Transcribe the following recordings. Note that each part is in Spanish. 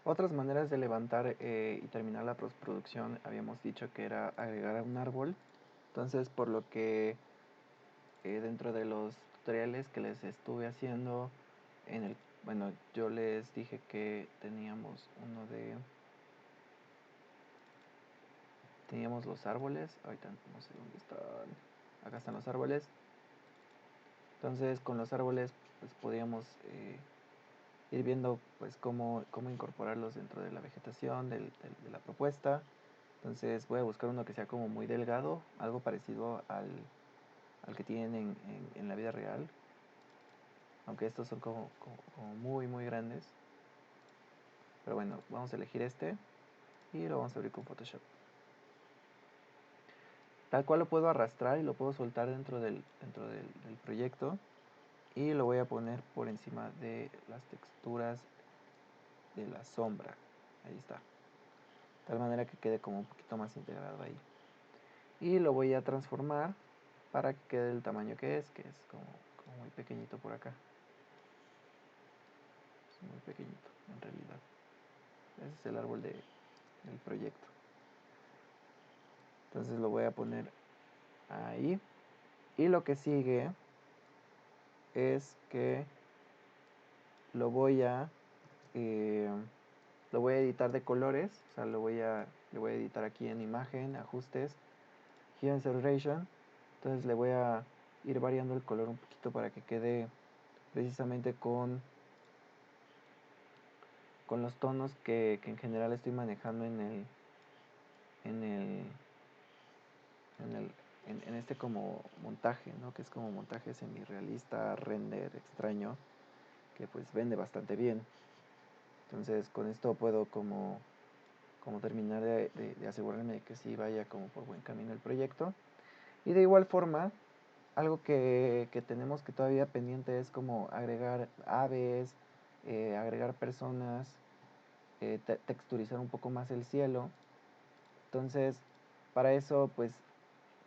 Otras maneras de levantar y terminar la postproducción habíamos dicho que era agregar un árbol. Entonces, por lo que dentro de los tutoriales que les estuve haciendo, bueno, yo les dije que teníamos los árboles. Ahorita no sé dónde están. Acá están los árboles. Entonces, con los árboles, pues podíamos ir viendo pues cómo incorporarlos dentro de la vegetación de la propuesta. Entonces voy a buscar uno que sea como muy delgado, algo parecido al que tienen en la vida real, aunque estos son como muy muy grandes. Pero bueno, vamos a elegir este y lo vamos a abrir con Photoshop. Tal cual lo puedo arrastrar y lo puedo soltar dentro del proyecto, y lo voy a poner por encima de las texturas de la sombra. Ahí está. De tal manera que quede como un poquito más integrado ahí. Y lo voy a transformar para que quede del tamaño que es como muy pequeñito por acá. Es muy pequeñito en realidad. Ese es el árbol del proyecto. Entonces lo voy a poner ahí. Y lo que sigue es que lo voy a editar de colores. O sea, le voy a editar aquí en imagen, ajustes, Hue and Saturation. Entonces le voy a ir variando el color un poquito para que quede precisamente con los tonos que en general estoy manejando en este como montaje, ¿no? Que es como montaje semi-realista, render extraño, que pues vende bastante bien. Entonces con esto puedo como terminar de asegurarme de que sí vaya como por buen camino el proyecto. Y de igual forma, algo que tenemos que todavía pendiente es como agregar aves, agregar personas, texturizar un poco más el cielo. Entonces, para eso, pues,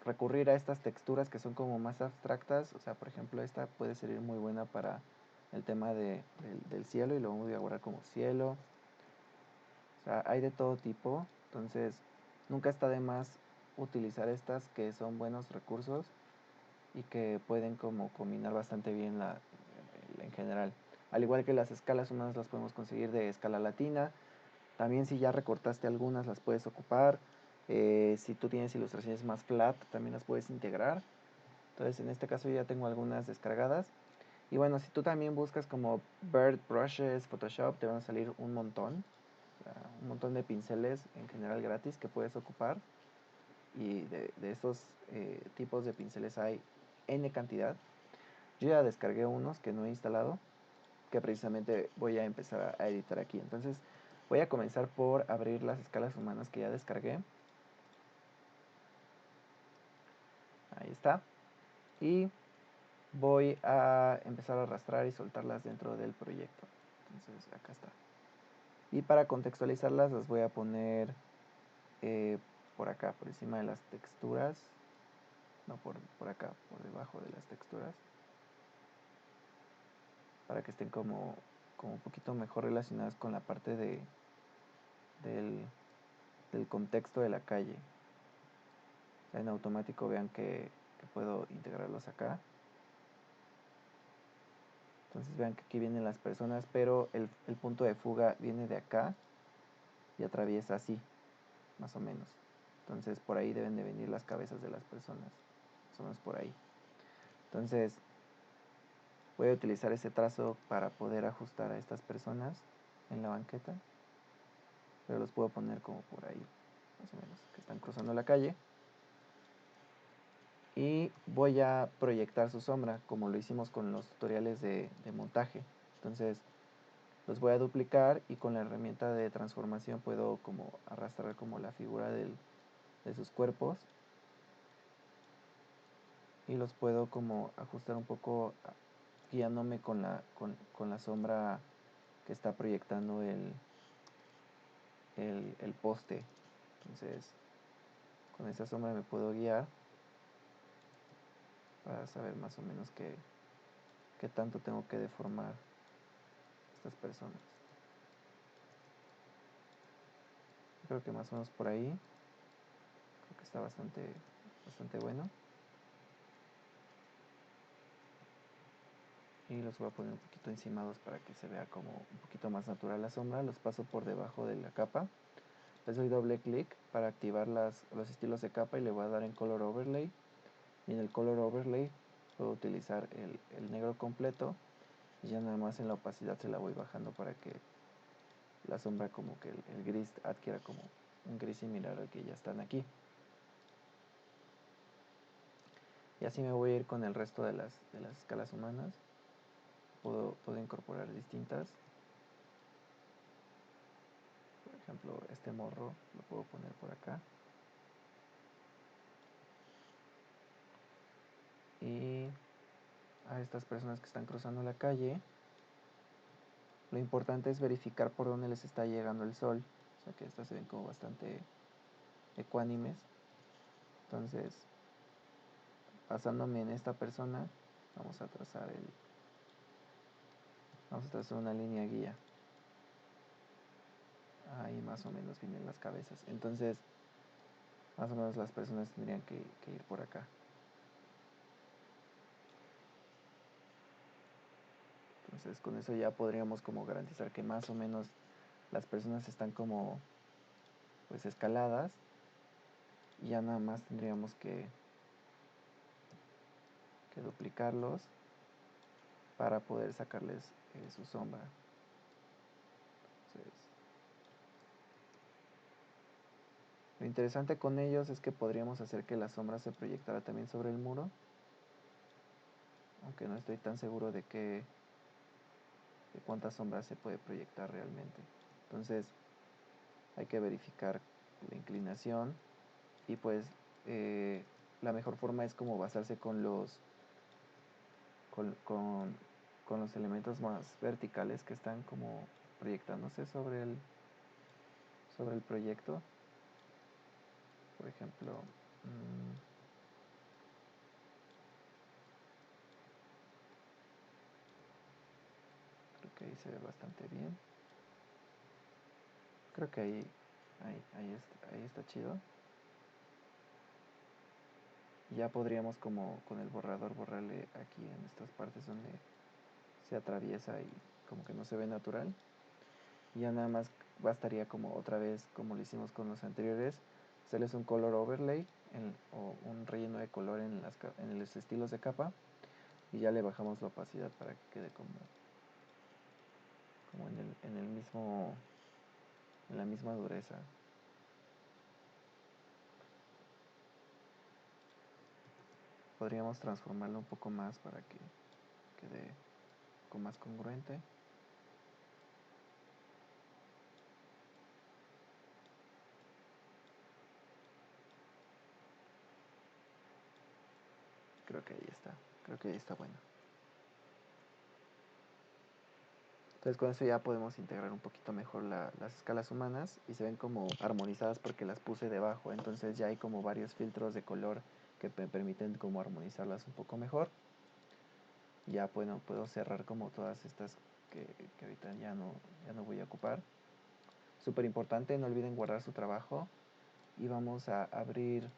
recurrir a estas texturas que son como más abstractas. O sea, por ejemplo, esta puede ser muy buena para el tema del cielo, y lo voy a guardar como cielo. O sea, hay de todo tipo. Entonces, nunca está de más utilizar estas, que son buenos recursos y que pueden como combinar bastante bien en general. Al igual que las escalas humanas, las podemos conseguir de escala latina. También si ya recortaste algunas, las puedes ocupar. Si tú tienes ilustraciones más flat, también las puedes integrar. Entonces en este caso ya tengo algunas descargadas. Y bueno, si tú también buscas como Bird Brushes, Photoshop, te van a salir un montón. Un montón de pinceles en general gratis que puedes ocupar. Y de estos tipos de pinceles hay N cantidad. Yo ya descargué unos que no he instalado, que precisamente voy a empezar a editar aquí. Entonces voy a comenzar por abrir las escalas humanas que ya descargué. Ahí está. Y voy a empezar a arrastrar y soltarlas dentro del proyecto. Entonces acá está. Y para contextualizarlas las voy a poner eh, por acá, por encima de las texturas. No, por acá, por debajo de las texturas. Para que estén como un poquito mejor relacionadas con la parte del, del contexto de la calle. O sea, en automático vean que puedo integrarlos acá. Entonces vean que aquí vienen las personas, pero el punto de fuga viene de acá y atraviesa así, más o menos. Entonces por ahí deben de venir las cabezas de las personas, más o menos por ahí. Entonces voy a utilizar ese trazo para poder ajustar a estas personas en la banqueta, pero los puedo poner como por ahí, más o menos, que están cruzando la calle. Y voy a proyectar su sombra, como lo hicimos con los tutoriales de montaje. Entonces los voy a duplicar, y con la herramienta de transformación puedo como arrastrar como la figura de sus cuerpos, y los puedo como ajustar un poco guiándome con la sombra que está proyectando el poste. Entonces con esa sombra me puedo guiar para saber más o menos qué tanto tengo que deformar estas personas. Creo que más o menos por ahí. Creo que está bastante bueno. Y los voy a poner un poquito encimados para que se vea como un poquito más natural la sombra. Los paso por debajo de la capa. Les doy doble clic para activar los estilos de capa y le voy a dar en Color Overlay. Y en el Color Overlay puedo utilizar el negro completo. Y ya nada más en la opacidad se la voy bajando para que la sombra, como que el gris adquiera como un gris similar al que ya están aquí. Y así me voy a ir con el resto de las escalas humanas. Puedo incorporar distintas. Por ejemplo, este morro lo puedo poner por acá. Y a estas personas que están cruzando la calle, lo importante es verificar por dónde les está llegando el sol. O sea que estas se ven como bastante ecuánimes. Entonces, basándome en esta persona, vamos a trazar una línea guía. Ahí más o menos vienen las cabezas. Entonces, más o menos las personas tendrían que ir por acá. Entonces, con eso ya podríamos como garantizar que más o menos las personas están como pues escaladas. Y ya nada más tendríamos que duplicarlos para poder sacarles su sombra. Entonces, lo interesante con ellos es que podríamos hacer que la sombra se proyectara también sobre el muro, aunque no estoy tan seguro de cuántas sombras se puede proyectar realmente. Entonces hay que verificar la inclinación y pues la mejor forma es como basarse con los elementos más verticales que están como proyectándose sobre el proyecto. Por ejemplo, creo que ahí se ve bastante bien. Creo que ahí está chido. Ya podríamos como con el borrador borrarle aquí en estas partes donde se atraviesa y como que no se ve natural. Y ya nada más bastaría como otra vez, como lo hicimos con los anteriores, hacerles un color overlay o un relleno de color en los estilos de capa. Y ya le bajamos la opacidad para que quede como en la misma dureza. Podríamos transformarlo un poco más para que quede un poco más congruente. Creo que ahí está bueno. Entonces con eso ya podemos integrar un poquito mejor las escalas humanas y se ven como armonizadas porque las puse debajo. Entonces ya hay como varios filtros de color que me permiten como armonizarlas un poco mejor. Ya bueno, puedo cerrar como todas estas que ahorita ya no voy a ocupar. Súper importante, no olviden guardar su trabajo. Y vamos a abrir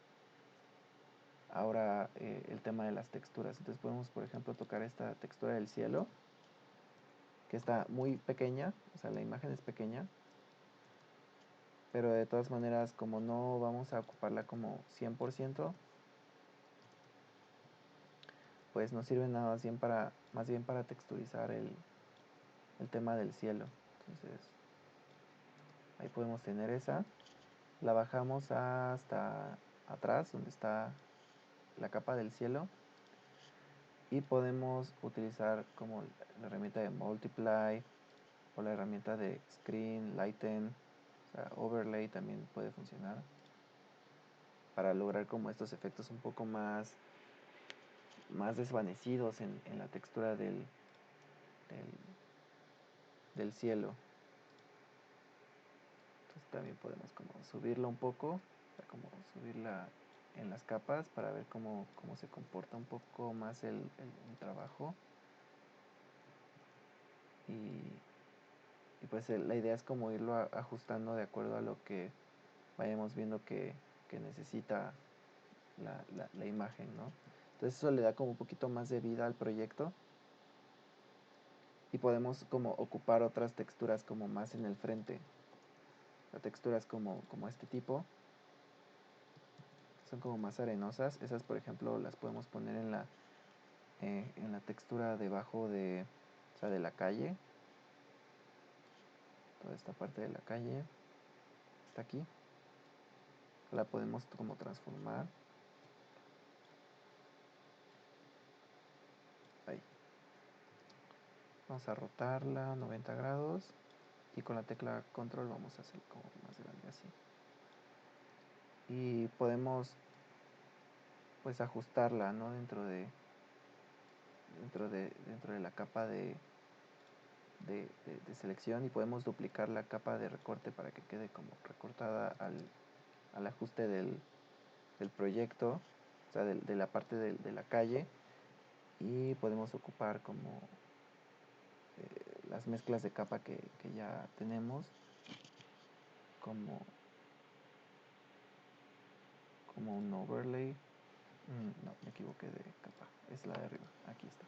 ahora el tema de las texturas. Entonces podemos, por ejemplo, tocar esta textura del cielo, que está muy pequeña, o sea, la imagen es pequeña, pero de todas maneras, como no vamos a ocuparla como 100%, pues nos sirve más bien para texturizar el tema del cielo. Entonces, ahí podemos tener esa. La bajamos hasta atrás, donde está la capa del cielo. Y podemos utilizar como la herramienta de Multiply o la herramienta de Screen, Lighten, o sea, Overlay también puede funcionar para lograr como estos efectos un poco más desvanecidos en la textura del cielo. Entonces también podemos como subirlo un poco, o sea, como subirla en las capas para ver cómo se comporta un poco más el trabajo. Y pues la idea es como irlo ajustando de acuerdo a lo que vayamos viendo que necesita la imagen, ¿no? Entonces eso le da como un poquito más de vida al proyecto y podemos como ocupar otras texturas como más en el frente. Las texturas como este tipo son como más arenosas. Esas, por ejemplo, las podemos poner en la textura debajo de, o sea, de la calle. Toda esta parte de la calle está aquí. La podemos como transformar. Ahí. Vamos a rotarla 90 grados y con la tecla control vamos a hacer como más grande así. Y podemos pues ajustarla, ¿no? dentro de la capa de selección, y podemos duplicar la capa de recorte para que quede como recortada al ajuste del proyecto, o sea, de la parte de la calle, y podemos ocupar como las mezclas de capa que ya tenemos, como un overlay. No, me equivoqué de capa, es la de arriba, aquí está.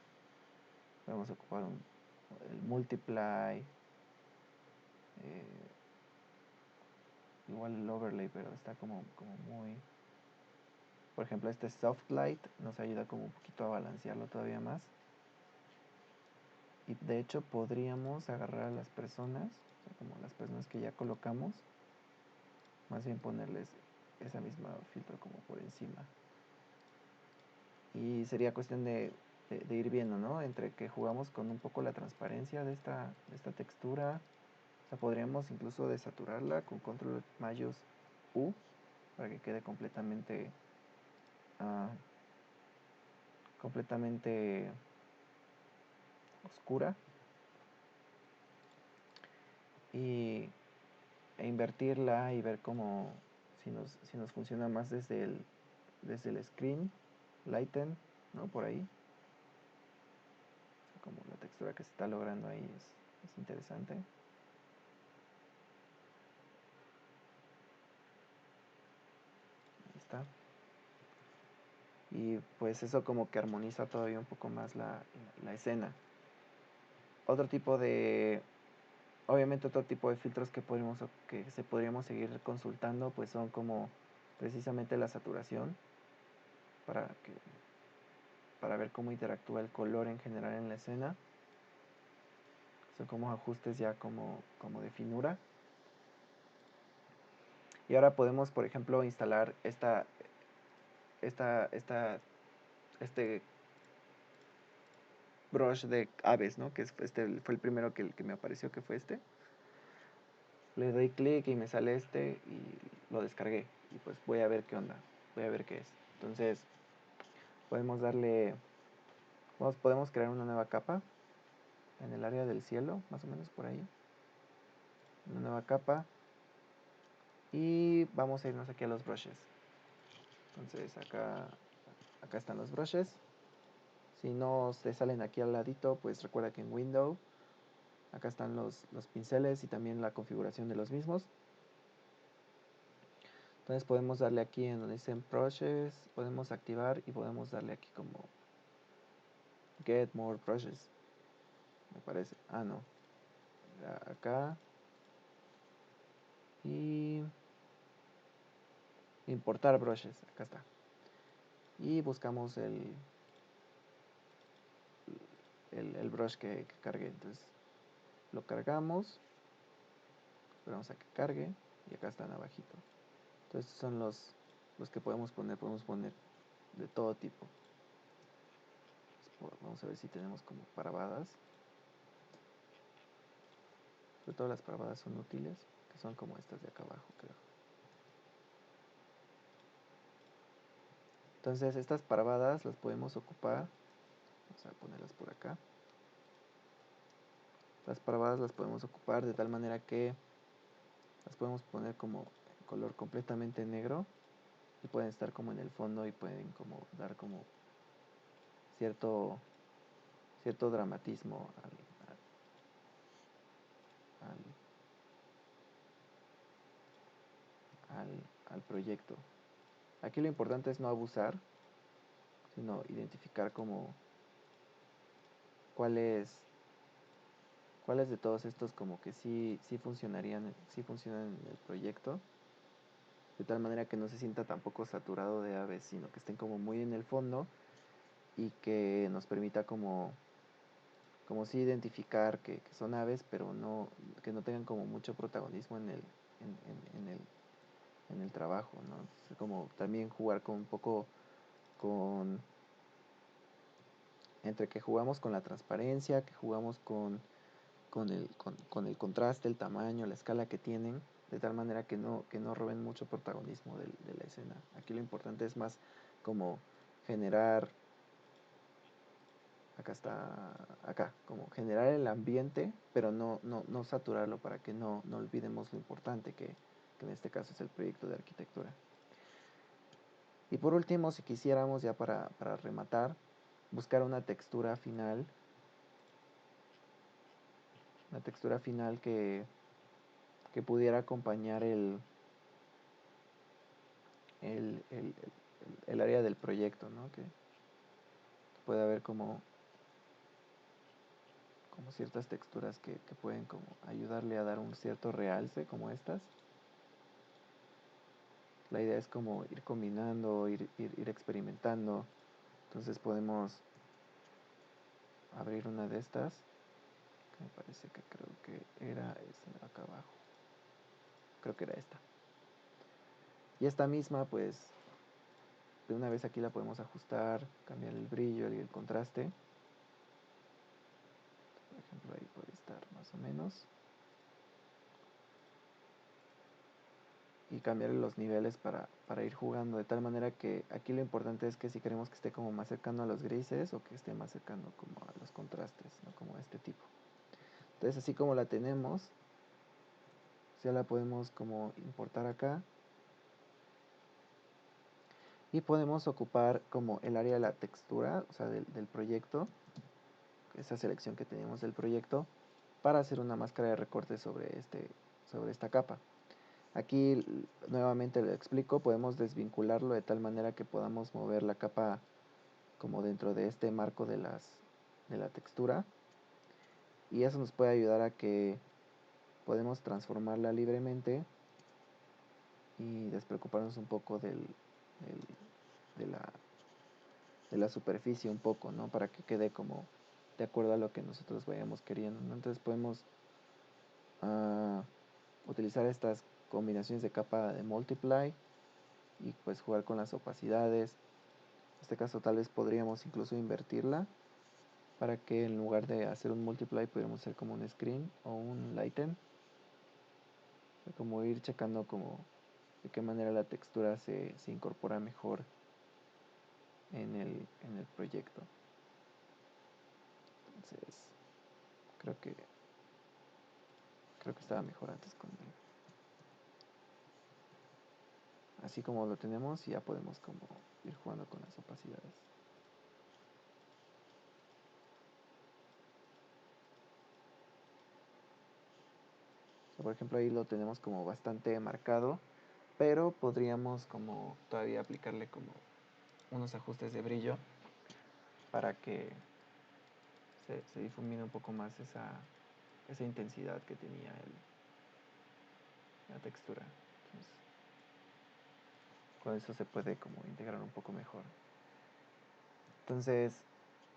Podemos ocupar el multiply, igual el overlay, pero está como muy... Por ejemplo, este soft light nos ayuda como un poquito a balancearlo todavía más. Y de hecho podríamos agarrar a las personas, o sea, como las personas que ya colocamos, más bien ponerles esa misma filtro como por encima. Y sería cuestión de ir viendo, ¿no? Entre que jugamos con un poco la transparencia de esta textura. O sea, podríamos incluso desaturarla con control mayús U para que quede completamente oscura, e invertirla y ver cómo si nos funciona más desde el screen lighten, ¿no? Por ahí, como la textura que se está logrando ahí es interesante. Ahí está. Y pues eso como que armoniza todavía un poco más la escena. Obviamente otro tipo de filtros que podríamos seguir consultando, pues son como precisamente la saturación, para ver cómo interactúa el color en general en la escena. Son como ajustes ya como de finura. Y ahora podemos, por ejemplo, instalar este brush de aves, ¿no? Que fue el primero que me apareció, que fue este. Le doy clic y me sale y lo descargué. Y pues voy a ver qué onda. Voy a ver qué es. Entonces, podemos podemos crear una nueva capa en el área del cielo, más o menos por ahí. Una nueva capa. Y vamos a irnos aquí a los brushes. Entonces acá están los brushes. Si no te salen aquí al ladito, pues recuerda que en Window acá están los pinceles y también la configuración de los mismos. Entonces podemos darle aquí en donde dicen brushes, podemos activar y podemos darle aquí como get more brushes, me parece. No, acá y importar brushes, acá está. Y buscamos el brush que cargue. Entonces lo cargamos, esperamos a que cargue y acá están abajito. Entonces son los que podemos poner de todo tipo. Vamos a ver si tenemos como parvadas. Sobre todo las parvadas son útiles, que son como estas de acá abajo, creo. Entonces estas parvadas las podemos ocupar. Vamos a ponerlas por acá. Las parvadas las podemos ocupar de tal manera que las podemos poner como en color completamente negro y pueden estar como en el fondo y pueden como dar como cierto dramatismo al proyecto. Aquí lo importante es no abusar, sino identificar como cuáles de todos estos como que sí funcionan en el proyecto, de tal manera que no se sienta tampoco saturado de aves, sino que estén como muy en el fondo y que nos permita como sí identificar que son aves, pero que no tengan como mucho protagonismo en el trabajo, ¿no? Entonces, como también jugar con un poco con entre que jugamos con la transparencia, que jugamos con el contraste, el tamaño, la escala que tienen, de tal manera que no roben mucho protagonismo de la escena. Aquí lo importante es más como generar, como generar el ambiente, pero no saturarlo para que no olvidemos lo importante que en este caso es el proyecto de arquitectura. Y por último, si quisiéramos ya para rematar, buscar una textura final que pudiera acompañar el área del proyecto, ¿no? Que puede haber como ciertas texturas que pueden como ayudarle a dar un cierto realce, como estas. La idea es como ir combinando, ir experimentando. Entonces podemos abrir una de estas, que me parece que creo que era esta acá abajo. Creo que era esta. Y esta misma, pues, de una vez aquí la podemos ajustar, cambiar el brillo y el contraste. Por ejemplo, ahí puede estar más o menos. Y cambiar los niveles para ir jugando, de tal manera que aquí lo importante es que si queremos que esté como más cercano a los grises o que esté más cercano como a los contrastes, ¿no? Como este tipo. Entonces, así como la tenemos, ya la podemos como importar acá y podemos ocupar como el área de la textura, o sea, del proyecto, esa selección que tenemos del proyecto, para hacer una máscara de recorte sobre esta capa. Aquí nuevamente lo explico, podemos desvincularlo de tal manera que podamos mover la capa como dentro de este marco de la textura, y eso nos puede ayudar a que podemos transformarla libremente y despreocuparnos un poco de la superficie un poco, ¿no? Para que quede como de acuerdo a lo que nosotros vayamos queriendo, ¿no? Entonces podemos utilizar estas combinaciones de capa de multiply y pues jugar con las opacidades. En este caso tal vez podríamos incluso invertirla para que en lugar de hacer un multiply pudiéramos hacer como un screen o un lighten, como ir checando como de qué manera la textura se incorpora mejor en el proyecto. Entonces creo que estaba mejor antes así como lo tenemos, y ya podemos como ir jugando con las opacidades. Por ejemplo, ahí lo tenemos como bastante marcado, pero podríamos como todavía aplicarle como unos ajustes de brillo para que se difumine un poco más esa intensidad que tenía la textura. Entonces, con eso se puede como integrar un poco mejor. Entonces,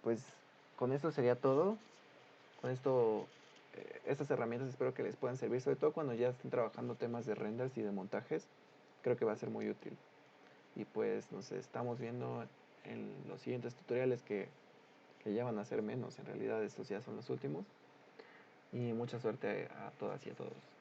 pues con esto sería todo. Con esto, estas herramientas espero que les puedan servir, sobre todo cuando ya estén trabajando temas de renders y de montajes. Creo que va a ser muy útil. Y pues nos estamos viendo en los siguientes tutoriales que ya van a ser menos. En realidad estos ya son los últimos. Y mucha suerte a todas y a todos.